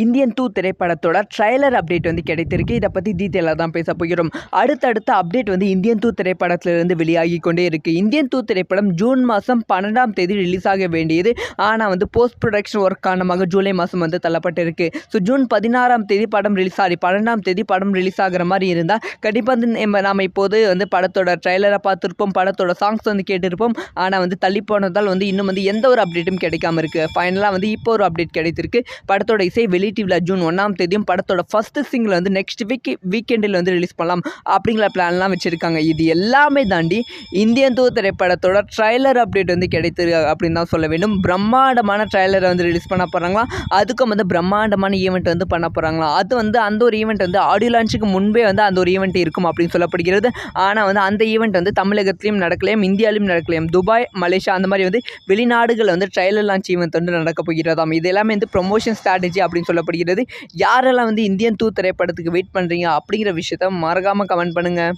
Indian 2 திரைப்படத்தோட trailer update வந்து கிடைத்திருக்கு. இதை பற்றி டீட்டெயிலாக தான் பேச போகிறோம். அடுத்தடுத்த அப்டேட் வந்து இந்தியன் 2 திரைப்படத்திலிருந்து வெளியாகி கொண்டே இருக்குது. இந்தியன் 2 திரைப்படம் ஜூன் மாதம் 12ஆம் தேதி ரிலீஸ் ஆக வேண்டியது. ஆனால் வந்து போஸ்ட் ப்ரொடக்ஷன் ஒர்க் காரணமாக ஜூலை மாதம் வந்து தள்ளப்பட்டிருக்கு. ஸோ ஜூன் 16ஆம் தேதி படம் ரிலீஸ் 12ஆம் தேதி படம் ரிலீஸ் ஆகிற மாதிரி இருந்தால் கண்டிப்பாக வந்து நாம் இப்போது வந்து படத்தோட ட்ரைலரை பார்த்துருப்போம், படத்தோட சாங்ஸ் வந்து கேட்டிருப்போம். ஆனால் வந்து தள்ளி போனதால் வந்து இன்னும் வந்து எந்த ஒரு அப்டேட்டும் கிடைக்காம இருக்குது. ஃபைனலாக வந்து இப்போ ஒரு அப்டேட் கிடைத்திருக்கு. படத்தோட இசை வெளியீட்டு ஜூன் 1ஆம் தேதியும் படத்தோட ஃபர்ஸ்ட் சிங்கிள் வந்து நெக்ஸ்ட் வீக்கெண்டில் வந்து ரிலீஸ் பண்ணலாம் அப்படிங்கிற பிளான்லாம் வச்சுருக்காங்க. இது எல்லாமே தாண்டி இந்தியன் 2 திரைப்படத்தோட ட்ரைலர் அப்டேட் வந்து கிடைத்திருக்கு அப்படின்னு தான் சொல்ல வேண்டும். பிரம்மாண்டமான ட்ரைலரை வந்து ரிலீஸ் பண்ண போகிறாங்களா, அதுக்கும் வந்து பிரம்மாண்டமான ஈவெண்ட் வந்து பண்ண போகிறாங்களா. அது வந்து அந்த ஒரு ஈவெண்ட் வந்து ஆடியோ லான்ச்சுக்கு முன்பே வந்து அந்த ஒரு ஈவெண்ட் இருக்கும் அப்படின்னு சொல்லப்படுகிறது. ஆனால் வந்து அந்த ஈவெண்ட் வந்து தமிழகத்திலையும் நடக்கலையும், இந்தியாவிலும் நடக்கலையும். துபாய், மலேசியா அந்த மாதிரி வந்து வெளிநாடுகளில் வந்து ட்ரைலர் லான்ச் ஈவெண்ட் வந்து நடக்க போகிறதாம். இது எல்லாமே வந்து ப்ரொமோஷன் ஸ்ட்ராட்டஜி அப்படின்னு சொல்லப்படுகிறது. யாரெல்லாம் வந்து இந்தியன் 2 திரைப்படத்துக்கு வெயிட் பண்ணுறீங்க அப்படிங்கிற விஷயத்த மறக்காமல் கமெண்ட் பண்ணுங்கள்.